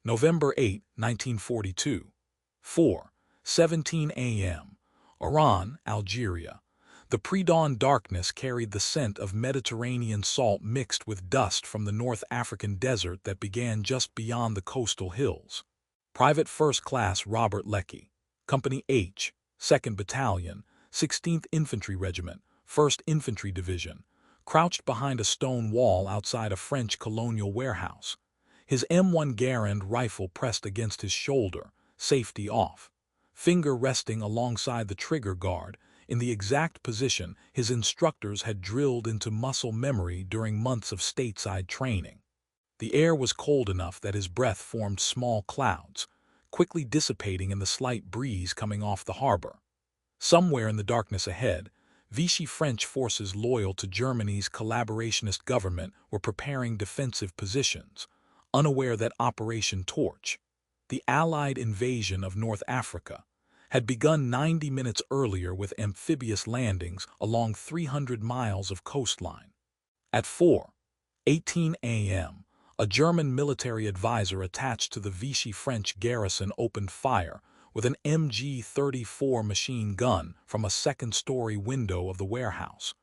November 8, 1942. 4:17 a.m. Oran, Algeria. The pre-dawn darkness carried the scent of Mediterranean salt mixed with dust from the North African desert that began just beyond the coastal hills. Private First Class Robert Leckie, Company H, 2nd Battalion, 16th Infantry Regiment, 1st Infantry Division, crouched behind a stone wall outside a French colonial warehouse. His M1 Garand rifle pressed against his shoulder, safety off, finger resting alongside the trigger guard, in the exact position his instructors had drilled into muscle memory during months of stateside training. The air was cold enough that his breath formed small clouds, quickly dissipating in the slight breeze coming off the harbor. Somewhere in the darkness ahead, Vichy French forces loyal to Germany's collaborationist government were preparing defensive positions, unaware that Operation Torch, the Allied invasion of North Africa, had begun 90 minutes earlier with amphibious landings along 300 miles of coastline. At 4:18 a.m., a German military advisor attached to the Vichy French garrison opened fire with an MG-34 machine gun from a second-story window of the warehouse,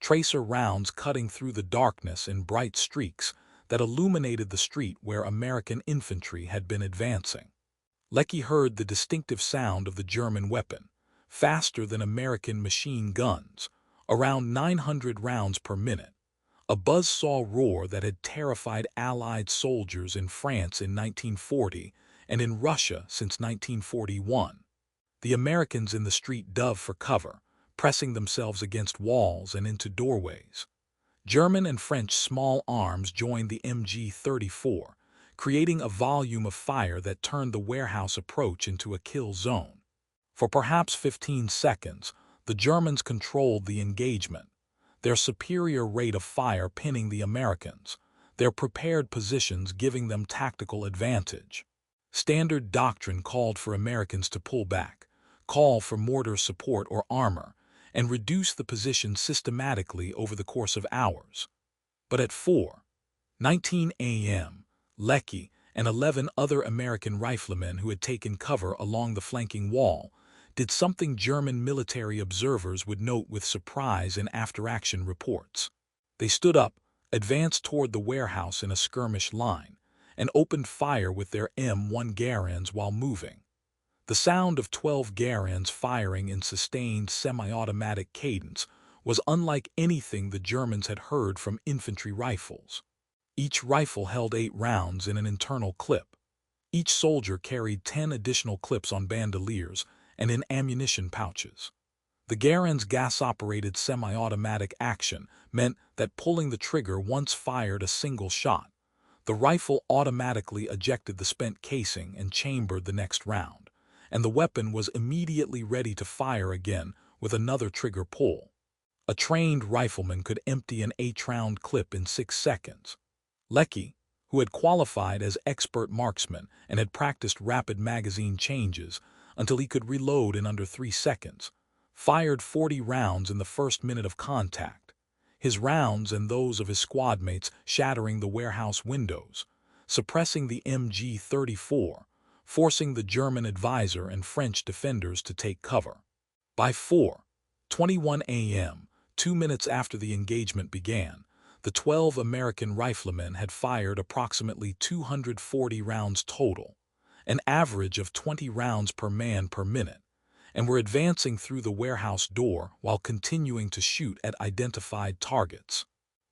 tracer rounds cutting through the darkness in bright streaks that illuminated the street where American infantry had been advancing. Leckie heard the distinctive sound of the German weapon, faster than American machine guns, around 900 rounds per minute, a buzzsaw roar that had terrified Allied soldiers in France in 1940 and in Russia since 1941. The Americans in the street dove for cover, pressing themselves against walls and into doorways. German and French small arms joined the MG-34, creating a volume of fire that turned the warehouse approach into a kill zone. For perhaps 15 seconds, the Germans controlled the engagement, their superior rate of fire pinning the Americans, their prepared positions giving them tactical advantage. Standard doctrine called for Americans to pull back, call for mortar support or armor, and reduce the position systematically over the course of hours. But at 4:19 a.m., Leckie and 11 other American riflemen who had taken cover along the flanking wall did something German military observers would note with surprise in after-action reports. They stood up, advanced toward the warehouse in a skirmish line, and opened fire with their M1 Garands while moving. The sound of 12 Garands firing in sustained semi-automatic cadence was unlike anything the Germans had heard from infantry rifles. Each rifle held 8 rounds in an internal clip. Each soldier carried 10 additional clips on bandoliers and in ammunition pouches. The Garand's gas-operated semi-automatic action meant that pulling the trigger once fired a single shot, the rifle automatically ejected the spent casing and chambered the next round, and the weapon was immediately ready to fire again with another trigger pull. A trained rifleman could empty an 8-round clip in 6 seconds. Leckie, who had qualified as expert marksman and had practiced rapid magazine changes until he could reload in under 3 seconds, fired 40 rounds in the first minute of contact, his rounds and those of his squadmates shattering the warehouse windows, suppressing the MG-34, forcing the German advisor and French defenders to take cover. By 4:21 a.m., 2 minutes after the engagement began, the 12 American riflemen had fired approximately 240 rounds total, an average of 20 rounds per man per minute, and were advancing through the warehouse door while continuing to shoot at identified targets.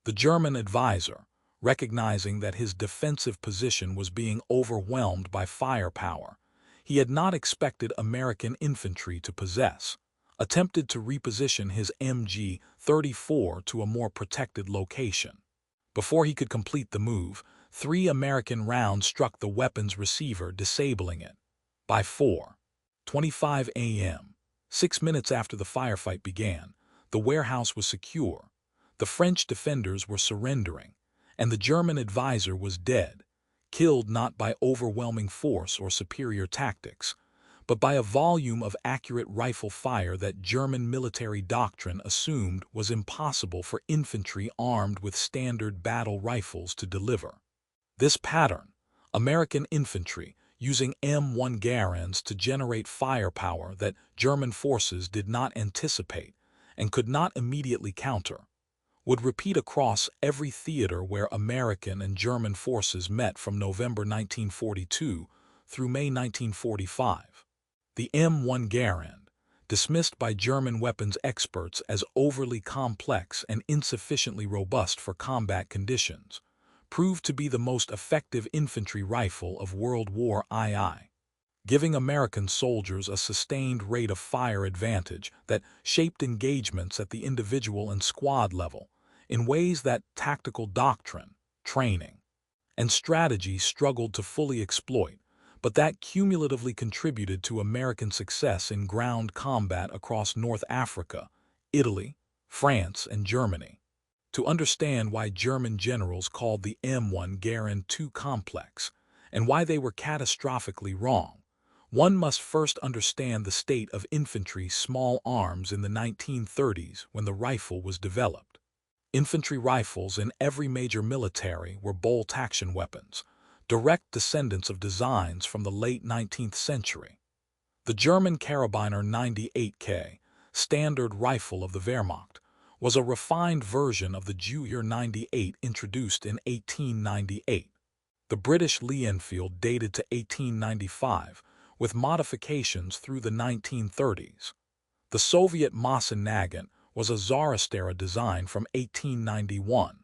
The German advisor, recognizing that his defensive position was being overwhelmed by firepower he had not expected American infantry to possess, attempted to reposition his MG-34 to a more protected location. Before he could complete the move, 3 American rounds struck the weapon's receiver, disabling it. By 4:25 a.m., 6 minutes after the firefight began, the warehouse was secure, the French defenders were surrendering, and the German advisor was dead, killed not by overwhelming force or superior tactics, but by a volume of accurate rifle fire that German military doctrine assumed was impossible for infantry armed with standard battle rifles to deliver. This pattern, American infantry, using M1 Garands to generate firepower that German forces did not anticipate and could not immediately counter, would repeat across every theater where American and German forces met from November 1942 through May 1945. The M1 Garand, dismissed by German weapons experts as overly complex and insufficiently robust for combat conditions, proved to be the most effective infantry rifle of World War II, giving American soldiers a sustained rate of fire advantage that shaped engagements at the individual and squad level in ways that tactical doctrine, training, and strategy struggled to fully exploit, but that cumulatively contributed to American success in ground combat across North Africa, Italy, France, and Germany. To understand why German generals called the M1 Garand too complex, and why they were catastrophically wrong, one must first understand the state of infantry's small arms in the 1930s when the rifle was developed. Infantry rifles in every major military were bolt-action weapons, direct descendants of designs from the late 19th century. The German Karabiner 98K, standard rifle of the Wehrmacht, was a refined version of the Juyer 98 introduced in 1898. The British Lee-Enfield dated to 1895, with modifications through the 1930s. The Soviet Mosin-Nagant was a Tsarist-era design from 1891.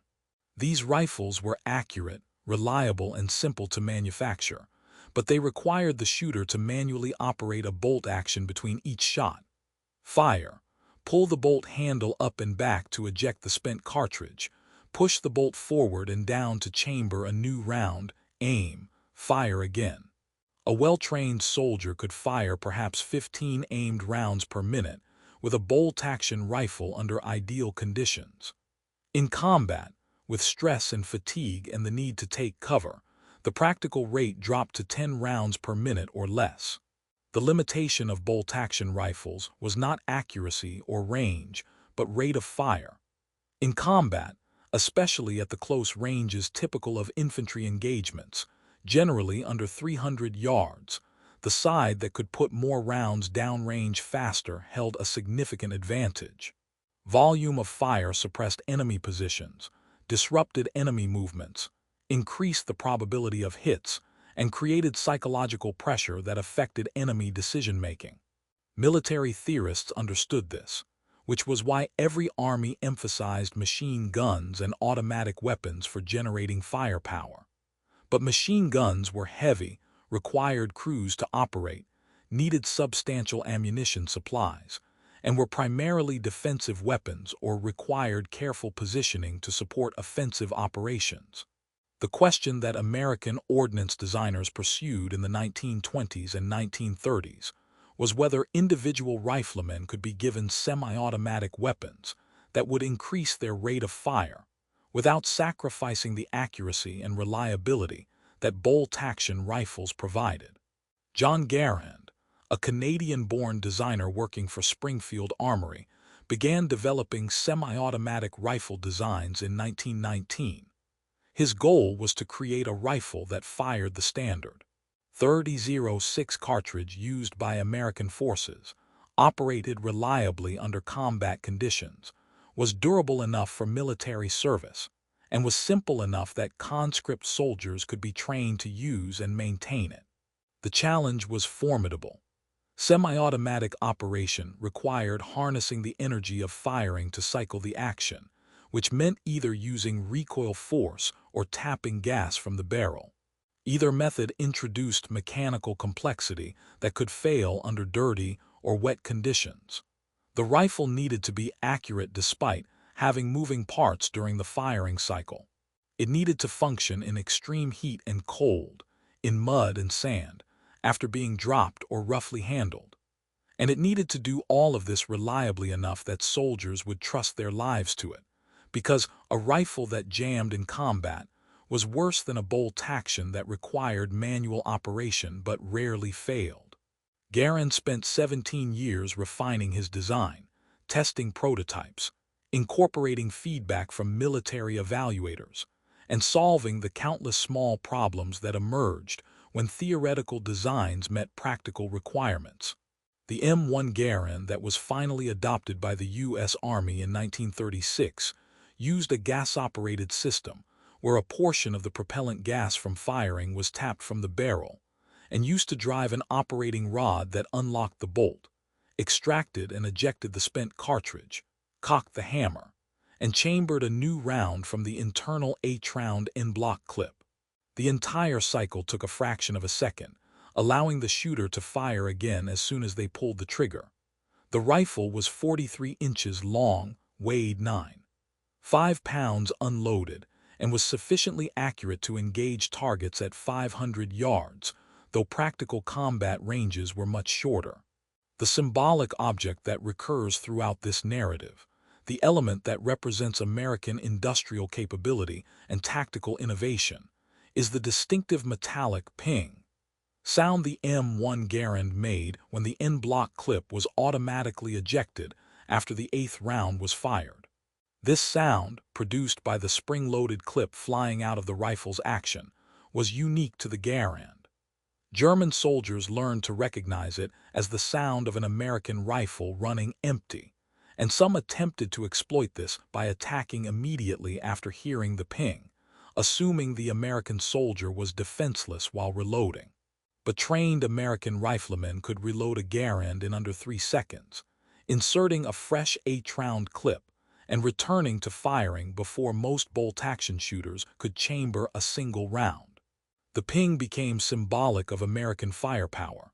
These rifles were accurate, reliable, and simple to manufacture, but they required the shooter to manually operate a bolt action between each shot. Fire, pull the bolt handle up and back to eject the spent cartridge, push the bolt forward and down to chamber a new round, aim, fire again. A well-trained soldier could fire perhaps 15 aimed rounds per minute with a bolt-action rifle under ideal conditions. In combat, with stress and fatigue and the need to take cover, the practical rate dropped to 10 rounds per minute or less. The limitation of bolt-action rifles was not accuracy or range, but rate of fire. In combat, especially at the close ranges typical of infantry engagements, generally under 300 yards, the side that could put more rounds downrange faster held a significant advantage. Volume of fire suppressed enemy positions, disrupted enemy movements, increased the probability of hits, and created psychological pressure that affected enemy decision-making. Military theorists understood this, which was why every army emphasized machine guns and automatic weapons for generating firepower. But machine guns were heavy, required crews to operate, needed substantial ammunition supplies, and were primarily defensive weapons or required careful positioning to support offensive operations. The question that American ordnance designers pursued in the 1920s and 1930s was whether individual riflemen could be given semi-automatic weapons that would increase their rate of fire without sacrificing the accuracy and reliability that bolt-action rifles provided. John Garand, a Canadian-born designer working for Springfield Armory, began developing semi-automatic rifle designs in 1919. His goal was to create a rifle that fired the standard .30-06 cartridge used by American forces, operated reliably under combat conditions, was durable enough for military service, and was simple enough that conscript soldiers could be trained to use and maintain it. The challenge was formidable. Semi-automatic operation required harnessing the energy of firing to cycle the action, which meant either using recoil force or tapping gas from the barrel. Either method introduced mechanical complexity that could fail under dirty or wet conditions. The rifle needed to be accurate despite having moving parts during the firing cycle. It needed to function in extreme heat and cold, in mud and sand, after being dropped or roughly handled. And it needed to do all of this reliably enough that soldiers would trust their lives to it, because a rifle that jammed in combat was worse than a bolt-action that required manual operation but rarely failed. Garand spent 17 years refining his design, testing prototypes, incorporating feedback from military evaluators, and solving the countless small problems that emerged when theoretical designs met practical requirements. The M1 Garand that was finally adopted by the U.S. Army in 1936 used a gas-operated system where a portion of the propellant gas from firing was tapped from the barrel and used to drive an operating rod that unlocked the bolt, extracted and ejected the spent cartridge, cocked the hammer, and chambered a new round from the internal 8-round en-bloc clip. The entire cycle took a fraction of a second, allowing the shooter to fire again as soon as they pulled the trigger. The rifle was 43 inches long, weighed 9.5 pounds unloaded, and was sufficiently accurate to engage targets at 500 yards, though practical combat ranges were much shorter. The symbolic object that recurs throughout this narrative, the element that represents American industrial capability and tactical innovation, is the distinctive metallic ping sound the M1 Garand made when the en-bloc clip was automatically ejected after the 8th round was fired. This sound, produced by the spring-loaded clip flying out of the rifle's action, was unique to the Garand. German soldiers learned to recognize it as the sound of an American rifle running empty, and some attempted to exploit this by attacking immediately after hearing the ping, assuming the American soldier was defenseless while reloading. But trained American riflemen could reload a Garand in under 3 seconds, inserting a fresh 8-round clip and returning to firing before most bolt-action shooters could chamber a single round. The ping became symbolic of American firepower.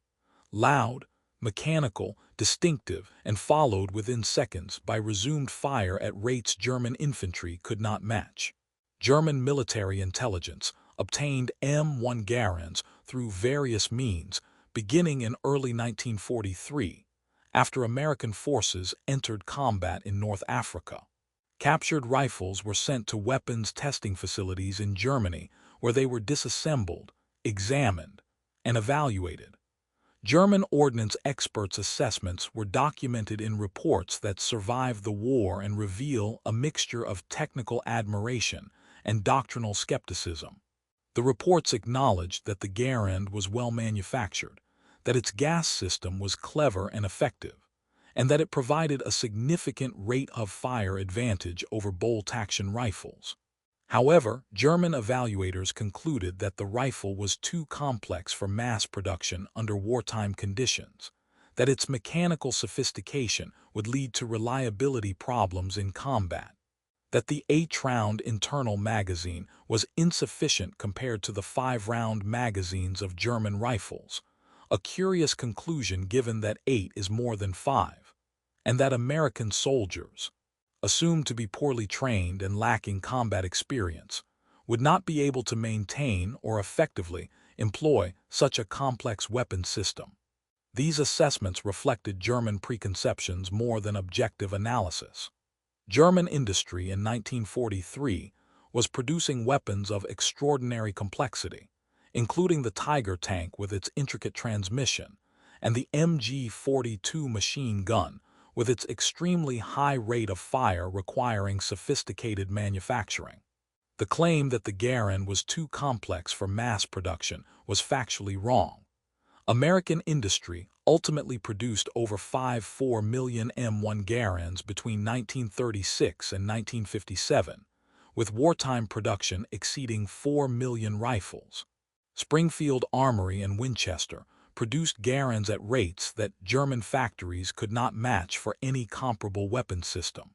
Loud, mechanical, distinctive, and followed within seconds by resumed fire at rates German infantry could not match. German military intelligence obtained M1 Garands through various means, beginning in early 1943, after American forces entered combat in North Africa. Captured rifles were sent to weapons testing facilities in Germany, where they were disassembled, examined, and evaluated. German ordnance experts' assessments were documented in reports that survived the war and reveal a mixture of technical admiration and doctrinal skepticism. The reports acknowledged that the Garand was well manufactured, that its gas system was clever and effective, and that it provided a significant rate of fire advantage over bolt-action rifles. However, German evaluators concluded that the rifle was too complex for mass production under wartime conditions, that its mechanical sophistication would lead to reliability problems in combat, that the 8-round internal magazine was insufficient compared to the 5-round magazines of German rifles, a curious conclusion given that 8 is more than 5, and that American soldiers, assumed to be poorly trained and lacking combat experience, would not be able to maintain or effectively employ such a complex weapon system. These assessments reflected German preconceptions more than objective analysis. German industry in 1943 was producing weapons of extraordinary complexity, including the Tiger tank with its intricate transmission and the MG-42 machine gun with its extremely high rate of fire requiring sophisticated manufacturing. The claim that the Garand was too complex for mass production was factually wrong. American industry ultimately produced over 5.4 million M1 Garands between 1936 and 1957, with wartime production exceeding 4 million rifles. Springfield Armory and Winchester produced Garands at rates that German factories could not match for any comparable weapon system.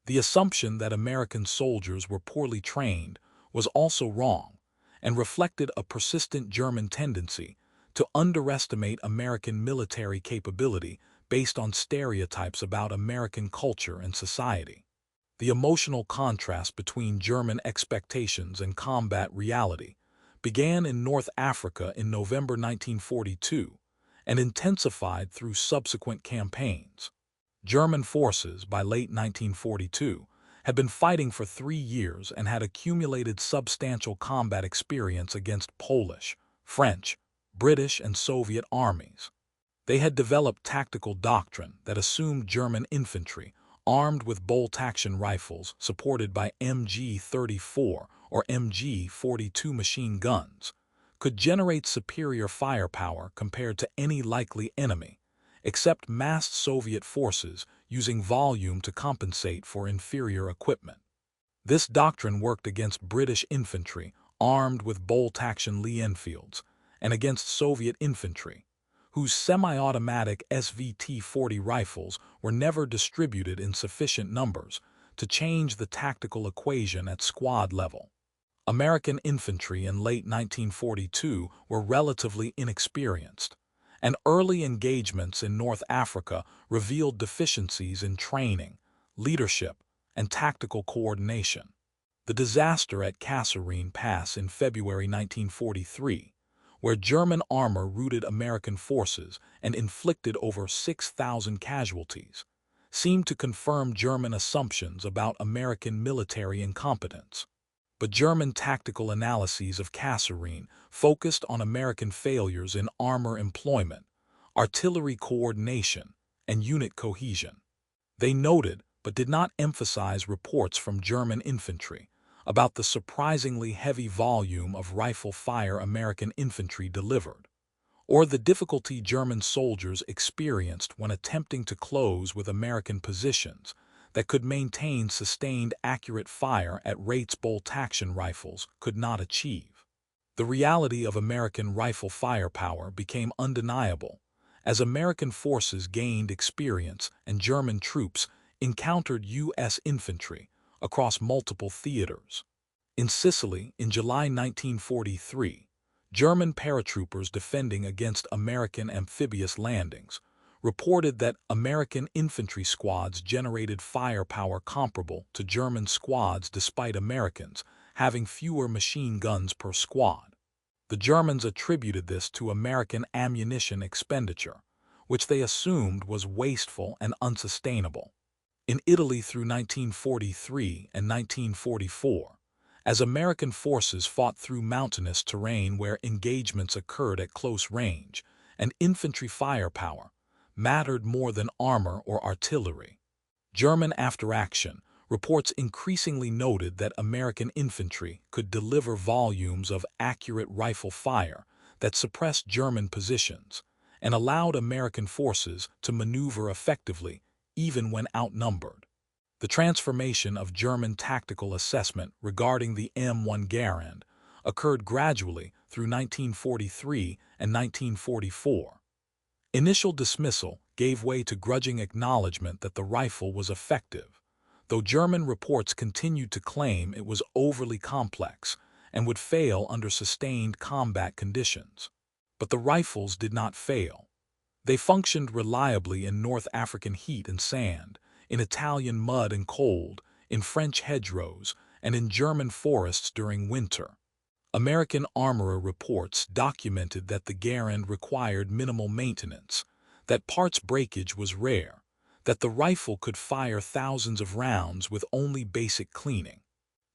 The assumption that American soldiers were poorly trained was also wrong and reflected a persistent German tendency to underestimate American military capability based on stereotypes about American culture and society. The emotional contrast between German expectations and combat reality began in North Africa in November 1942 and intensified through subsequent campaigns. German forces, by late 1942, had been fighting for 3 years and had accumulated substantial combat experience against Polish, French, British, and Soviet armies. They had developed tactical doctrine that assumed German infantry, armed with bolt-action rifles supported by MG-34 or MG-42 machine guns, could generate superior firepower compared to any likely enemy, except massed Soviet forces using volume to compensate for inferior equipment. This doctrine worked against British infantry armed with bolt-action Lee-Enfields and against Soviet infantry, whose semi-automatic SVT-40 rifles were never distributed in sufficient numbers to change the tactical equation at squad level. American infantry in late 1942 were relatively inexperienced, and early engagements in North Africa revealed deficiencies in training, leadership, and tactical coordination. The disaster at Kasserine Pass in February 1943, where German armor routed American forces and inflicted over 6,000 casualties, seemed to confirm German assumptions about American military incompetence. But German tactical analyses of Kasserine focused on American failures in armor employment, artillery coordination, and unit cohesion. They noted, but did not emphasize, reports from German infantry about the surprisingly heavy volume of rifle fire American infantry delivered, or the difficulty German soldiers experienced when attempting to close with American positions that could maintain sustained accurate fire at rates bolt-action rifles could not achieve. The reality of American rifle firepower became undeniable as American forces gained experience and German troops encountered U.S. infantry across multiple theaters. In Sicily, in July 1943, German paratroopers defending against American amphibious landings reported that American infantry squads generated firepower comparable to German squads despite Americans having fewer machine guns per squad. The Germans attributed this to American ammunition expenditure, which they assumed was wasteful and unsustainable. In Italy through 1943 and 1944, as American forces fought through mountainous terrain where engagements occurred at close range, and infantry firepower mattered more than armor or artillery. German after-action reports increasingly noted that American infantry could deliver volumes of accurate rifle fire that suppressed German positions and allowed American forces to maneuver effectively even when outnumbered. The transformation of German tactical assessment regarding the M1 Garand occurred gradually through 1943 and 1944. Initial dismissal gave way to grudging acknowledgement that the rifle was effective, though German reports continued to claim it was overly complex and would fail under sustained combat conditions. But the rifles did not fail. They functioned reliably in North African heat and sand, in Italian mud and cold, in French hedgerows, and in German forests during winter. American armorer reports documented that the Garand required minimal maintenance, that parts breakage was rare, that the rifle could fire thousands of rounds with only basic cleaning.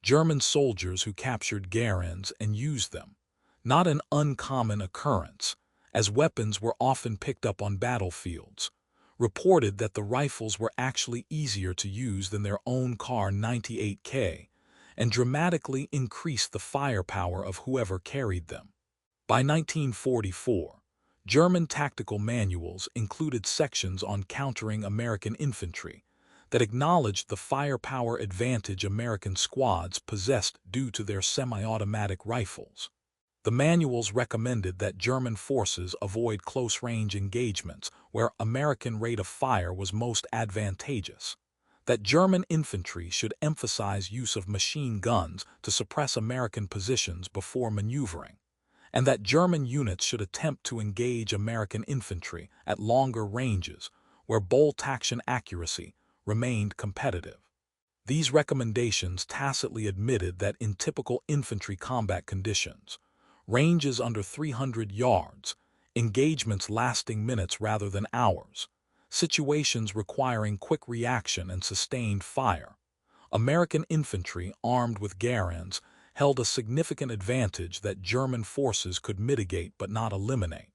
German soldiers who captured Garands and used them, not an uncommon occurrence, as weapons were often picked up on battlefields, reported that the rifles were actually easier to use than their own Kar 98K, and dramatically increased the firepower of whoever carried them. By 1944, German tactical manuals included sections on countering American infantry that acknowledged the firepower advantage American squads possessed due to their semi-automatic rifles. The manuals recommended that German forces avoid close-range engagements where American rate of fire was most advantageous, that German infantry should emphasize use of machine guns to suppress American positions before maneuvering, and that German units should attempt to engage American infantry at longer ranges where bolt-action accuracy remained competitive. These recommendations tacitly admitted that in typical infantry combat conditions, ranges under 300 yards, engagements lasting minutes rather than hours, situations requiring quick reaction and sustained fire, American infantry armed with Garands held a significant advantage that German forces could mitigate but not eliminate.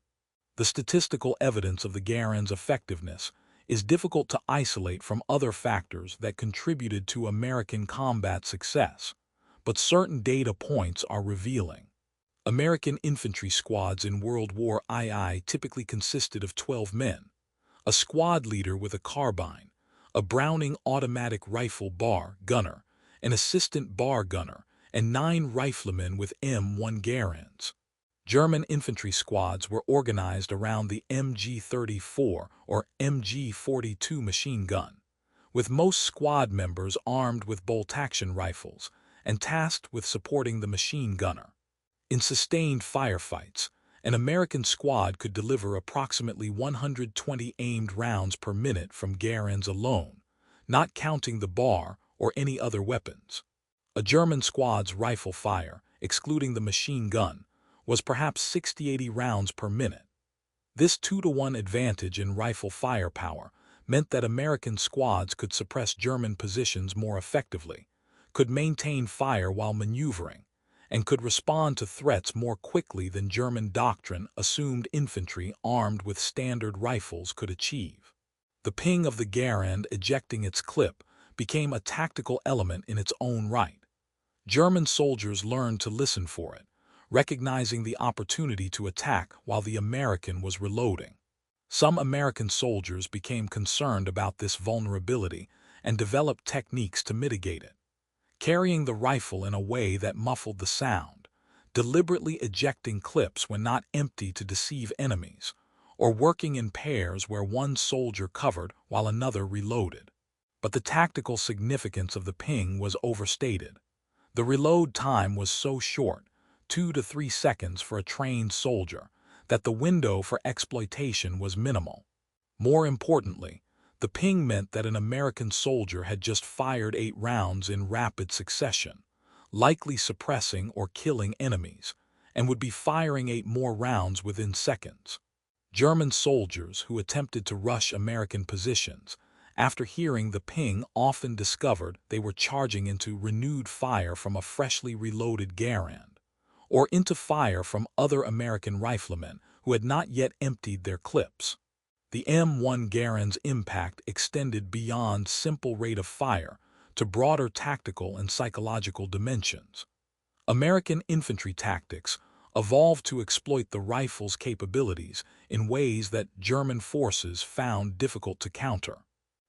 The statistical evidence of the Garand's effectiveness is difficult to isolate from other factors that contributed to American combat success, but certain data points are revealing. American infantry squads in World War II typically consisted of 12 men, a squad leader with a carbine, a Browning automatic rifle bar gunner, an assistant bar gunner, and 9 riflemen with M1 Garands. German infantry squads were organized around the MG-34 or MG-42 machine gun, with most squad members armed with bolt-action rifles and tasked with supporting the machine gunner. In sustained firefights, an American squad could deliver approximately 120 aimed rounds per minute from Garands alone, not counting the bar or any other weapons. A German squad's rifle fire, excluding the machine gun, was perhaps 60-80 rounds per minute. This 2-to-1 advantage in rifle firepower meant that American squads could suppress German positions more effectively, could maintain fire while maneuvering, and could respond to threats more quickly than German doctrine assumed infantry armed with standard rifles could achieve. The ping of the Garand ejecting its clip became a tactical element in its own right. German soldiers learned to listen for it, recognizing the opportunity to attack while the American was reloading. Some American soldiers became concerned about this vulnerability and developed techniques to mitigate it. Carrying the rifle in a way that muffled the sound, deliberately ejecting clips when not empty to deceive enemies, or working in pairs where one soldier covered while another reloaded. But the tactical significance of the ping was overstated. The reload time was so short, 2 to 3 seconds for a trained soldier, that the window for exploitation was minimal. More importantly, the ping meant that an American soldier had just fired 8 rounds in rapid succession, likely suppressing or killing enemies, and would be firing 8 more rounds within seconds. German soldiers who attempted to rush American positions, after hearing the ping, often discovered they were charging into renewed fire from a freshly reloaded Garand, or into fire from other American riflemen who had not yet emptied their clips. The M1 Garand's impact extended beyond simple rate of fire to broader tactical and psychological dimensions. American infantry tactics evolved to exploit the rifle's capabilities in ways that German forces found difficult to counter.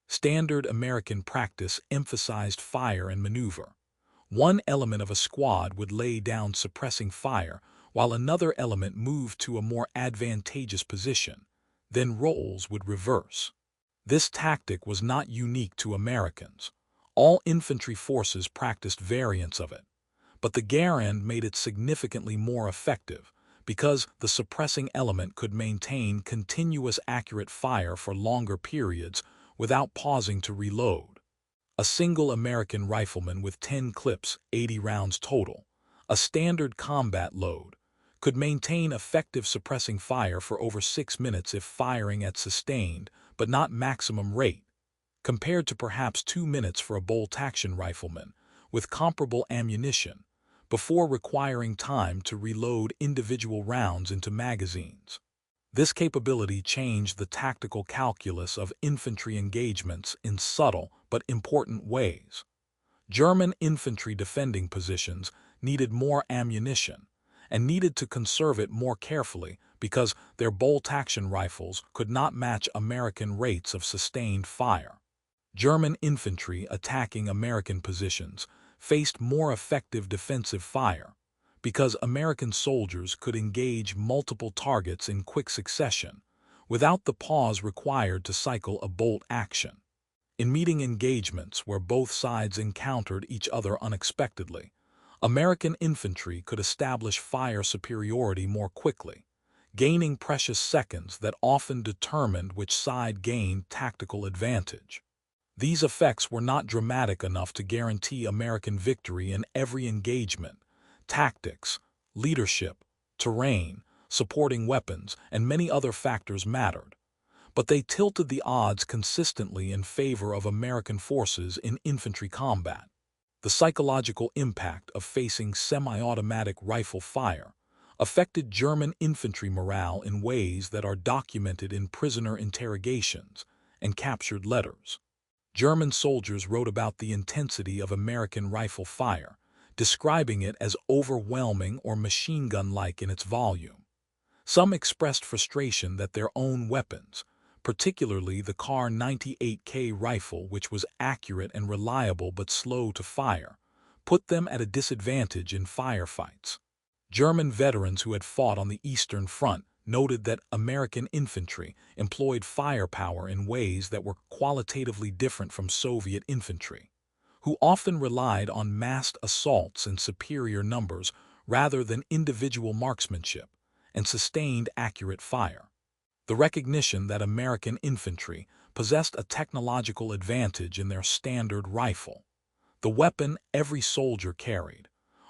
Standard American practice emphasized fire and maneuver. One element of a squad would lay down suppressing fire, while another element moved to a more advantageous position. Then roles would reverse. This tactic was not unique to Americans. All infantry forces practiced variants of it. But the Garand made it significantly more effective because the suppressing element could maintain continuous accurate fire for longer periods without pausing to reload. A single American rifleman with 10 clips, 80 rounds total, a standard combat load, could maintain effective suppressing fire for over 6 minutes if firing at sustained, but not maximum rate, compared to perhaps 2 minutes for a bolt-action rifleman with comparable ammunition, before requiring time to reload individual rounds into magazines. This capability changed the tactical calculus of infantry engagements in subtle but important ways. German infantry defending positions needed more ammunition, and needed to conserve it more carefully because their bolt-action rifles could not match American rates of sustained fire. German infantry attacking American positions faced more effective defensive fire because American soldiers could engage multiple targets in quick succession without the pause required to cycle a bolt action. In meeting engagements where both sides encountered each other unexpectedly, American infantry could establish fire superiority more quickly, gaining precious seconds that often determined which side gained tactical advantage. These effects were not dramatic enough to guarantee American victory in every engagement. Tactics, leadership, terrain, supporting weapons, and many other factors mattered, but they tilted the odds consistently in favor of American forces in infantry combat. The psychological impact of facing semi-automatic rifle fire affected German infantry morale in ways that are documented in prisoner interrogations and captured letters. German soldiers wrote about the intensity of American rifle fire, describing it as overwhelming or machine-gun-like in its volume. Some expressed frustration that their own weapons, particularly the Kar 98K rifle, which was accurate and reliable but slow to fire, put them at a disadvantage in firefights. German veterans who had fought on the Eastern Front noted that American infantry employed firepower in ways that were qualitatively different from Soviet infantry, who often relied on massed assaults in superior numbers rather than individual marksmanship and sustained accurate fire. The recognition that American infantry possessed a technological advantage in their standard rifle, the weapon every soldier carried,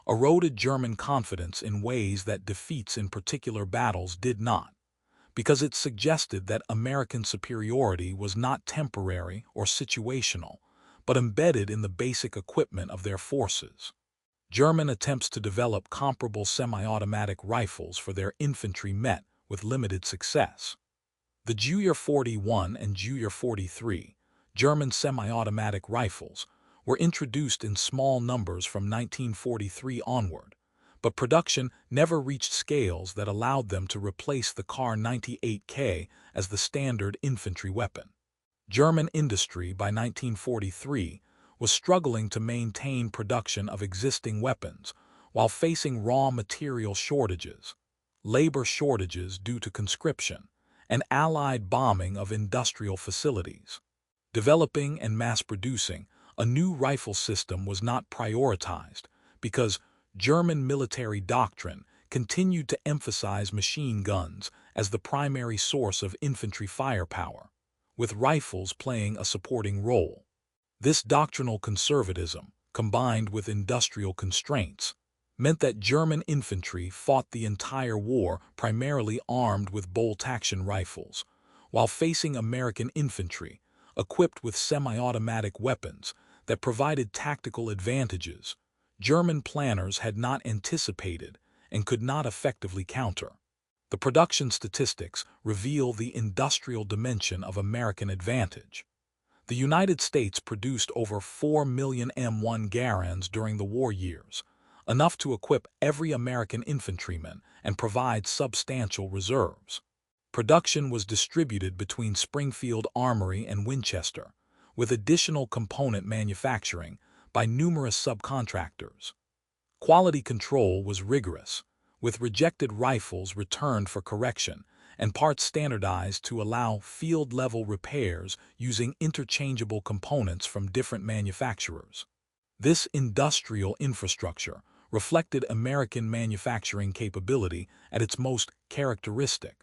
eroded German confidence in ways that defeats in particular battles did not, because it suggested that American superiority was not temporary or situational, but embedded in the basic equipment of their forces. German attempts to develop comparable semi-automatic rifles for their infantry met with limited success. The Gewehr 41 and Gewehr 43, German semi-automatic rifles, were introduced in small numbers from 1943 onward, but production never reached scales that allowed them to replace the Kar 98K as the standard infantry weapon. German industry by 1943 was struggling to maintain production of existing weapons while facing raw material shortages, labor shortages due to conscription, and Allied bombing of industrial facilities. Developing and mass-producing a new rifle system was not prioritized because German military doctrine continued to emphasize machine guns as the primary source of infantry firepower, with rifles playing a supporting role. This doctrinal conservatism, combined with industrial constraints, meant that German infantry fought the entire war primarily armed with bolt-action rifles, while facing American infantry equipped with semi-automatic weapons that provided tactical advantages German planners had not anticipated and could not effectively counter. The production statistics reveal the industrial dimension of American advantage. The United States produced over 4 million M1 Garands during the war years, enough to equip every American infantryman and provide substantial reserves. Production was distributed between Springfield Armory and Winchester, with additional component manufacturing by numerous subcontractors. Quality control was rigorous, with rejected rifles returned for correction and parts standardized to allow field-level repairs using interchangeable components from different manufacturers. This industrial infrastructure reflected American manufacturing capability at its most characteristic.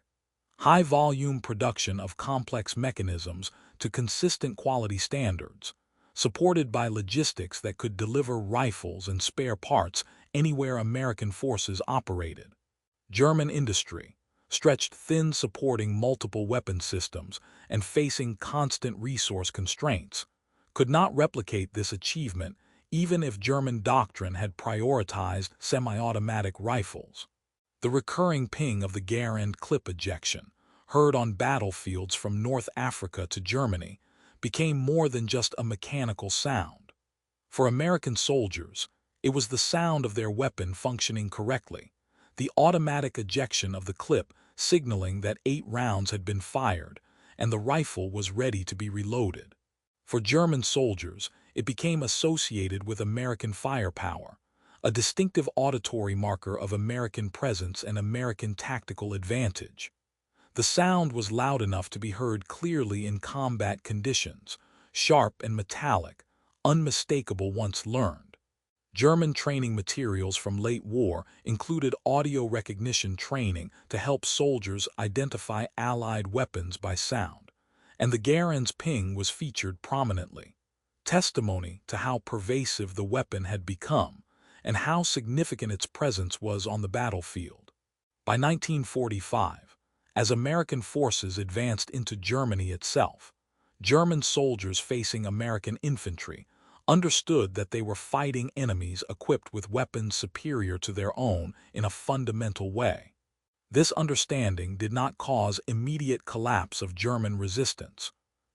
High-volume production of complex mechanisms to consistent quality standards, supported by logistics that could deliver rifles and spare parts anywhere American forces operated. German industry, stretched thin supporting multiple weapon systems and facing constant resource constraints, could not replicate this achievement even if German doctrine had prioritized semi-automatic rifles. The recurring ping of the Garand clip ejection, heard on battlefields from North Africa to Germany, became more than just a mechanical sound. For American soldiers, it was the sound of their weapon functioning correctly, the automatic ejection of the clip signaling that 8 rounds had been fired and the rifle was ready to be reloaded. For German soldiers, it became associated with American firepower, a distinctive auditory marker of American presence and American tactical advantage. The sound was loud enough to be heard clearly in combat conditions, sharp and metallic, unmistakable once learned. German training materials from late war included audio recognition training to help soldiers identify Allied weapons by sound, and the Garand's ping was featured prominently, testimony to how pervasive the weapon had become and how significant its presence was on the battlefield. By 1945, as American forces advanced into Germany itself, German soldiers facing American infantry understood that they were fighting enemies equipped with weapons superior to their own in a fundamental way. This understanding did not cause immediate collapse of German resistance.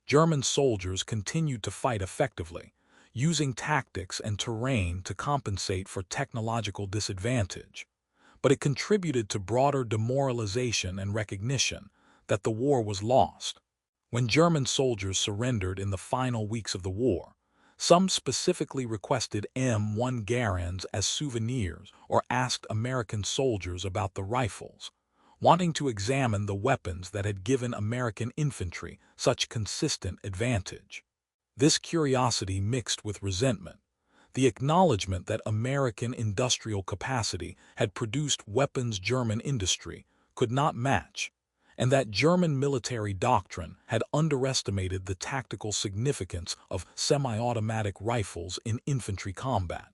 German soldiers continued to fight effectively, using tactics and terrain to compensate for technological disadvantage. But it contributed to broader demoralization and recognition that the war was lost. When German soldiers surrendered in the final weeks of the war, some specifically requested M1 Garands as souvenirs or asked American soldiers about the rifles, wanting to examine the weapons that had given American infantry such consistent advantage. This curiosity mixed with resentment, the acknowledgement that American industrial capacity had produced weapons German industry could not match, and that German military doctrine had underestimated the tactical significance of semi-automatic rifles in infantry combat.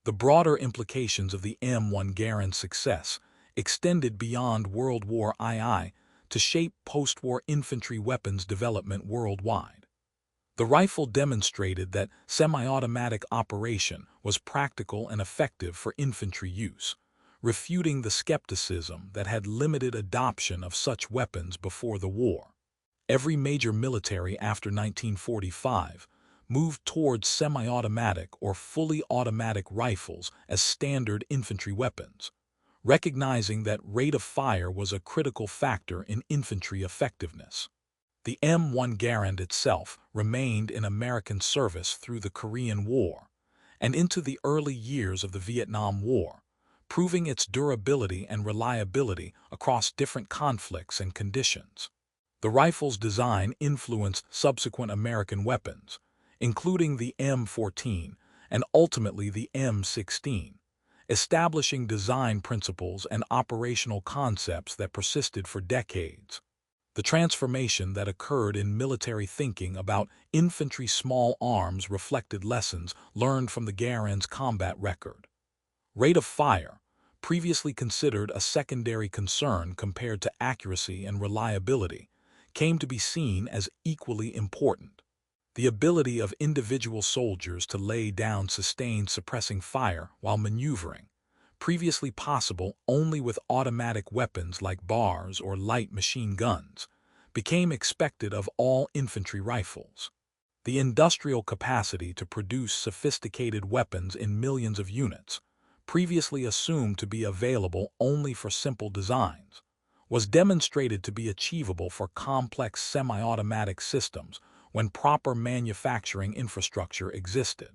The broader implications of the M1 Garand success extended beyond World War II to shape post-war infantry weapons development worldwide. The rifle demonstrated that semi-automatic operation was practical and effective for infantry use, refuting the skepticism that had limited adoption of such weapons before the war. Every major military after 1945 moved towards semi-automatic or fully automatic rifles as standard infantry weapons, recognizing that rate of fire was a critical factor in infantry effectiveness. The M1 Garand itself remained in American service through the Korean War and into the early years of the Vietnam War, proving its durability and reliability across different conflicts and conditions. The rifle's design influenced subsequent American weapons, including the M14 and ultimately the M16, establishing design principles and operational concepts that persisted for decades. The transformation that occurred in military thinking about infantry small arms reflected lessons learned from the Garand's combat record. Rate of fire, previously considered a secondary concern compared to accuracy and reliability, came to be seen as equally important. The ability of individual soldiers to lay down sustained suppressing fire while maneuvering, previously possible only with automatic weapons like bars or light machine guns, became expected of all infantry rifles. The industrial capacity to produce sophisticated weapons in millions of units, previously assumed to be available only for simple designs, was demonstrated to be achievable for complex semi-automatic systems when proper manufacturing infrastructure existed.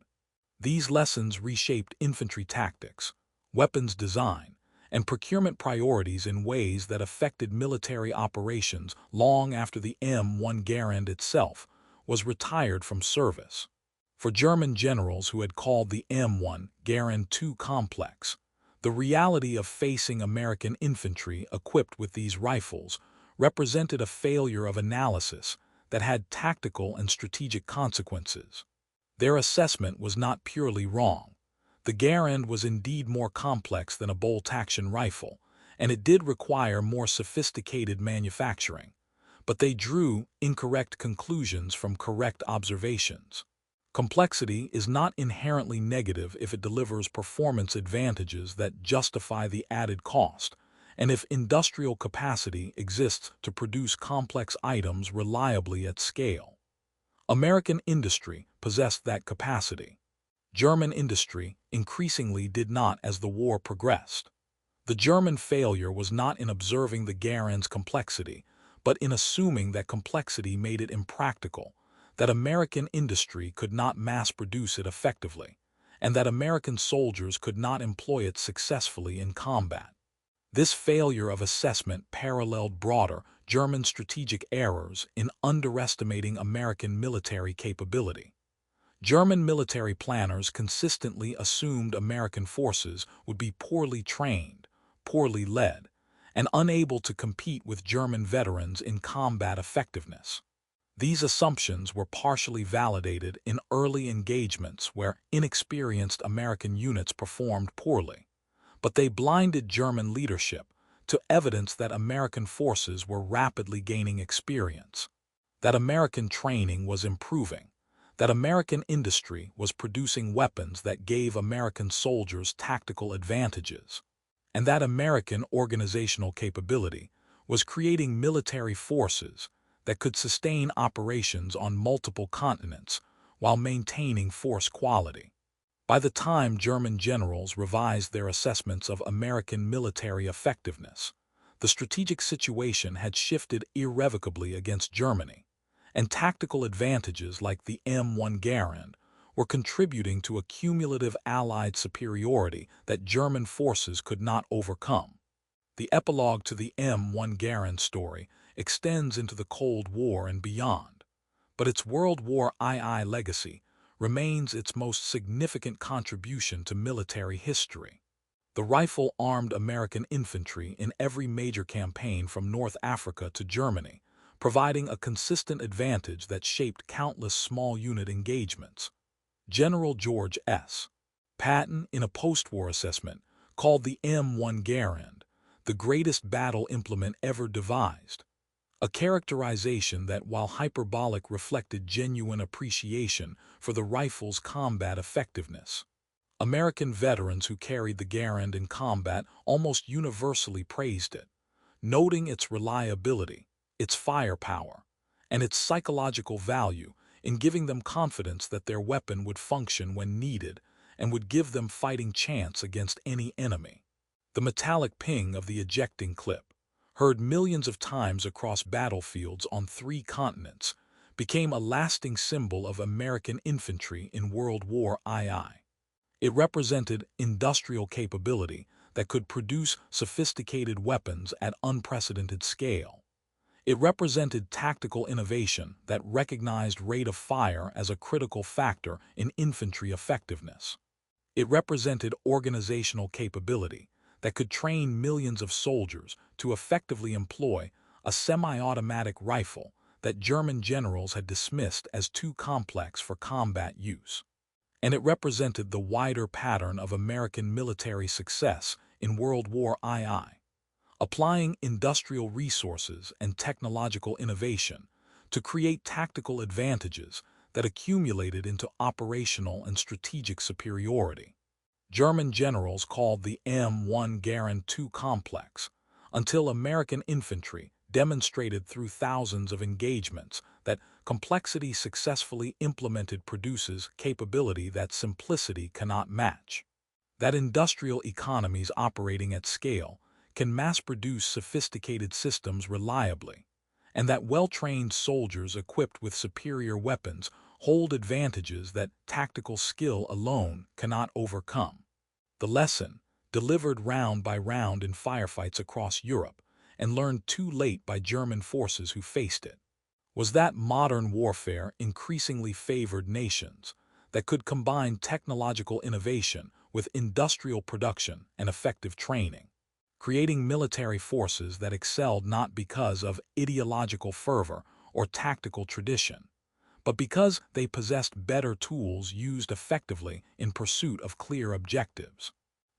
These lessons reshaped infantry tactics, weapons design, and procurement priorities in ways that affected military operations long after the M1 Garand itself was retired from service. For German generals who had called the M1 Garand too complex, the reality of facing American infantry equipped with these rifles represented a failure of analysis that had tactical and strategic consequences. Their assessment was not purely wrong. The Garand was indeed more complex than a bolt-action rifle, and it did require more sophisticated manufacturing, but they drew incorrect conclusions from correct observations. Complexity is not inherently negative if it delivers performance advantages that justify the added cost, and if industrial capacity exists to produce complex items reliably at scale. American industry possessed that capacity. German industry increasingly did not as the war progressed. The German failure was not in observing the Garand's complexity, but in assuming that complexity made it impractical, that American industry could not mass-produce it effectively, and that American soldiers could not employ it successfully in combat. This failure of assessment paralleled broader German strategic errors in underestimating American military capability. German military planners consistently assumed American forces would be poorly trained, poorly led, and unable to compete with German veterans in combat effectiveness. These assumptions were partially validated in early engagements where inexperienced American units performed poorly, but they blinded German leadership to evidence that American forces were rapidly gaining experience, that American training was improving, that American industry was producing weapons that gave American soldiers tactical advantages, and that American organizational capability was creating military forces that could sustain operations on multiple continents while maintaining force quality. By the time German generals revised their assessments of American military effectiveness, the strategic situation had shifted irrevocably against Germany, and tactical advantages like the M1 Garand were contributing to a cumulative Allied superiority that German forces could not overcome. The epilogue to the M1 Garand story extends into the Cold War and beyond, but its World War II legacy remains its most significant contribution to military history. The rifle armed American infantry in every major campaign from North Africa to Germany, providing a consistent advantage that shaped countless small unit engagements. General George S. Patton, in a post-war assessment, called the M1 Garand the greatest battle implement ever devised, a characterization that, while hyperbolic, reflected genuine appreciation for the rifle's combat effectiveness. American veterans who carried the Garand in combat almost universally praised it, noting its reliability, its firepower, and its psychological value in giving them confidence that their weapon would function when needed and would give them fighting chance against any enemy. The metallic ping of the ejecting clip, heard millions of times across battlefields on 3 continents, became a lasting symbol of American infantry in World War II. It represented industrial capability that could produce sophisticated weapons at unprecedented scale. It represented tactical innovation that recognized rate of fire as a critical factor in infantry effectiveness. It represented organizational capability that could train millions of soldiers to effectively employ a semi-automatic rifle that German generals had dismissed as too complex for combat use. And it represented the wider pattern of American military success in World War II, applying industrial resources and technological innovation to create tactical advantages that accumulated into operational and strategic superiority. German generals called the M1 Garand too complex, until American infantry demonstrated through thousands of engagements that complexity successfully implemented produces capability that simplicity cannot match. That industrial economies operating at scale can mass-produce sophisticated systems reliably, and that well-trained soldiers equipped with superior weapons hold advantages that tactical skill alone cannot overcome. The lesson, delivered round by round in firefights across Europe and learned too late by German forces who faced it, was that modern warfare increasingly favored nations that could combine technological innovation with industrial production and effective training, creating military forces that excelled not because of ideological fervor or tactical tradition, but because they possessed better tools used effectively in pursuit of clear objectives.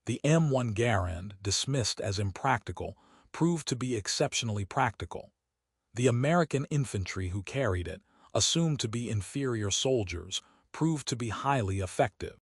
The M1 Garand, dismissed as impractical, proved to be exceptionally practical. The American infantry who carried it, assumed to be inferior soldiers, proved to be highly effective.